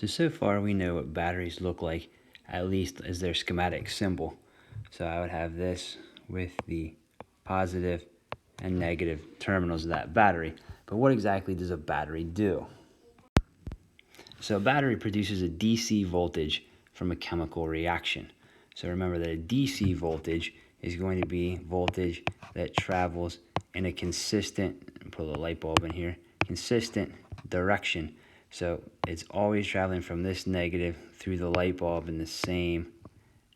So far we know what batteries look like, at least as their schematic symbol. So I would have this with the positive and negative terminals of that battery. But what exactly does a battery do? So a battery produces a DC voltage from a chemical reaction. So remember that a DC voltage is going to be voltage that travels in a consistent, put a little light bulb in here, consistent direction. So it's always traveling from this negative through the light bulb in the same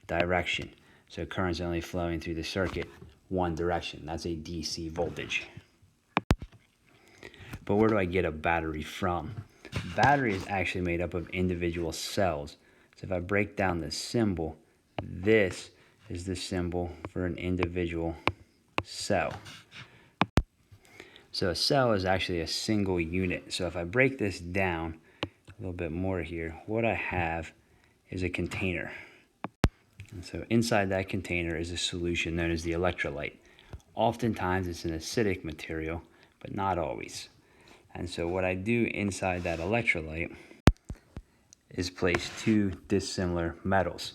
direction. So current's only flowing through the circuit one direction. That's a DC voltage. But where do I get a battery from? Battery is actually made up of individual cells. So if I break down the symbol, this is the symbol for an individual cell. So a cell is actually a single unit. So if I break this down a little bit more here, what I have is a container. And so inside that container is a solution known as the electrolyte. Oftentimes it's an acidic material, but not always. And so what I do inside that electrolyte is place two dissimilar metals.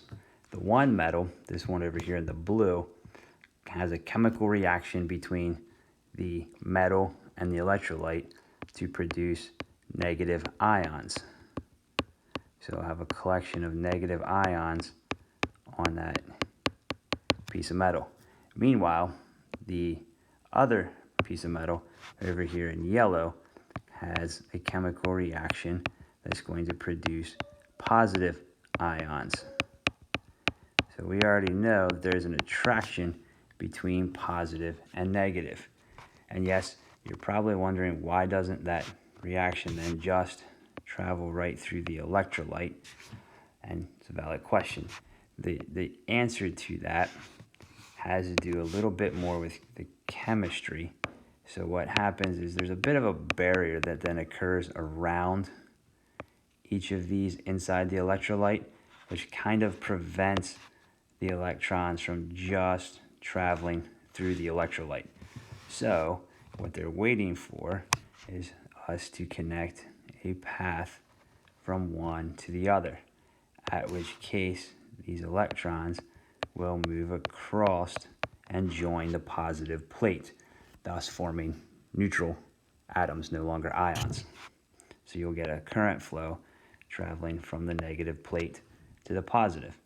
The one metal, this one over here in the blue, has a chemical reaction between the metal and the electrolyte to produce negative ions. So I'll have a collection of negative ions on that piece of metal. Meanwhile, the other piece of metal over here in yellow has a chemical reaction that's going to produce positive ions. So we already know there's an attraction between positive and negative. And yes, you're probably wondering, why doesn't that reaction then just travel right through the electrolyte? And it's a valid question. The answer to that has to do a little bit more with the chemistry. So what happens is there's a bit of a barrier that then occurs around each of these inside the electrolyte, which kind of prevents the electrons from just traveling through the electrolyte. So what they're waiting for is us to connect a path from one to the other, at which case these electrons will move across and join the positive plate, thus forming neutral atoms, no longer ions. So you'll get a current flow traveling from the negative plate to the positive.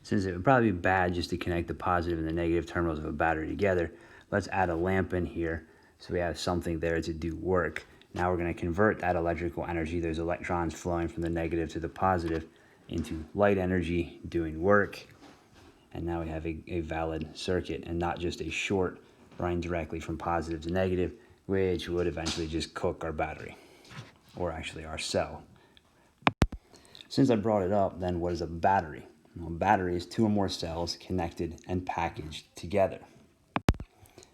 Since it would probably be bad just to connect the positive and the negative terminals of a battery together, let's add a lamp in here so we have something there to do work. Now we're going to convert that electrical energy, those electrons flowing from the negative to the positive, into light energy doing work. And now we have a valid circuit and not just a short running directly from positive to negative, which would eventually just cook our battery, or actually our cell. Since I brought it up, then what is a battery? Well, a battery is two or more cells connected and packaged together.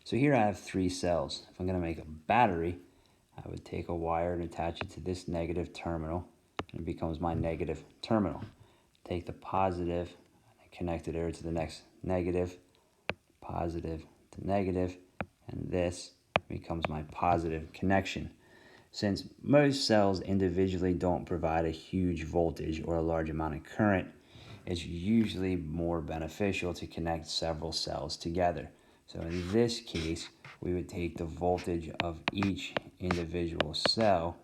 So here I have three cells. If I'm going to make a battery, I would take a wire and attach it to this negative terminal, and it becomes my negative terminal. Take the positive and connect it over to the next negative, positive to negative, and this becomes my positive connection. Since most cells individually don't provide a huge voltage or a large amount of current, it's usually more beneficial to connect several cells together. So in this case, we would take the voltage of each individual cell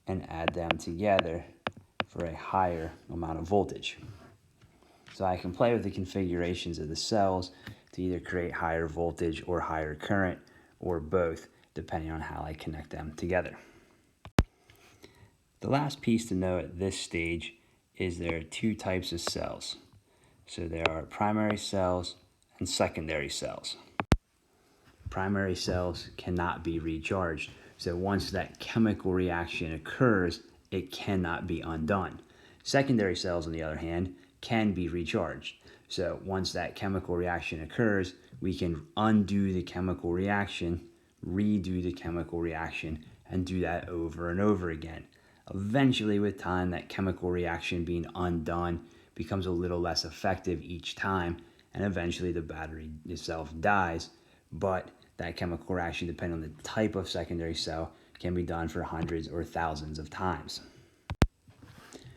and add them together for a higher amount of voltage. So I can play with the configurations of the cells to either create higher voltage or higher current, or both, depending on how I connect them together. The last piece to know at this stage is there are two types of cells. So there are primary cells and secondary cells. Primary cells cannot be recharged. So once that chemical reaction occurs, it cannot be undone. Secondary cells, on the other hand, can be recharged. So once that chemical reaction occurs, we can undo the chemical reaction, redo the chemical reaction, and do that over and over again. Eventually, with time, that chemical reaction being undone becomes a little less effective each time, and eventually the battery itself dies. But that chemical reaction, depending on the type of secondary cell, can be done for hundreds or thousands of times.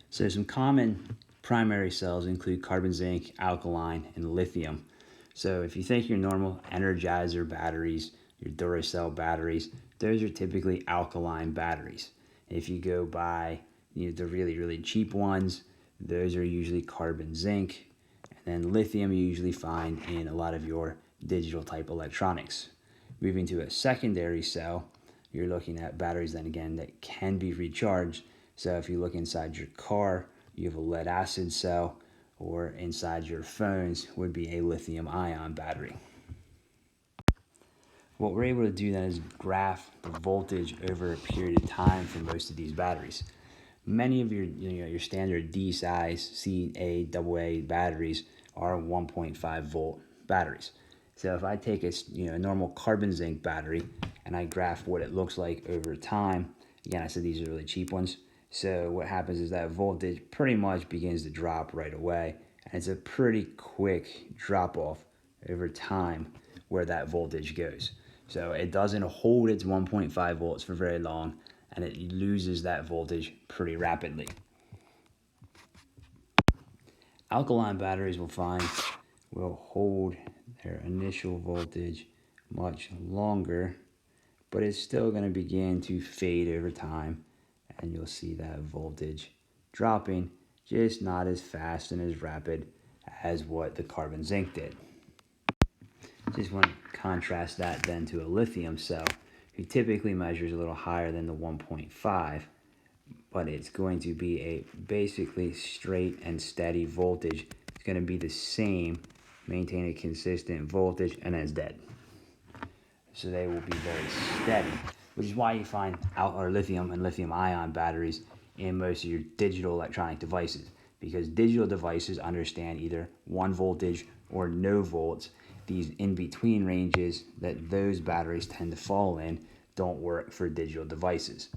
So some common primary cells include carbon, zinc, alkaline, and lithium. So if you think your normal Energizer batteries, your Duracell batteries, those are typically alkaline batteries. If you go buy the really cheap ones, those are usually carbon, zinc, and then lithium you usually find in a lot of your digital type electronics. Moving to a secondary cell, you're looking at batteries then again that can be recharged. So if you look inside your car, you have a lead acid cell, or inside your phones would be a lithium ion battery. What we're able to do then is graph the voltage over a period of time for most of these batteries. Many of your standard D size CAAA batteries are 1.5 volt batteries. So if I take a normal carbon zinc battery and I graph what it looks like over time, again I said these are really cheap ones. So what happens is that voltage pretty much begins to drop right away, and it's a pretty quick drop off over time where that voltage goes. So it doesn't hold its 1.5 volts for very long, and it loses that voltage pretty rapidly. Alkaline batteries will hold their initial voltage much longer, but it's still going to begin to fade over time, and you'll see that voltage dropping, just not as fast and as rapid as what the carbon zinc did. Just want to contrast that then to a lithium cell, who typically measures a little higher than the 1.5, but it's going to be a basically straight and steady voltage. It's going to be the same, maintain a consistent voltage, and then it's dead. So they will be very steady, which is why you find lithium and lithium ion batteries in most of your digital electronic devices, because digital devices understand either 1 voltage or no volts. These in-between ranges that those batteries tend to fall in don't work for digital devices.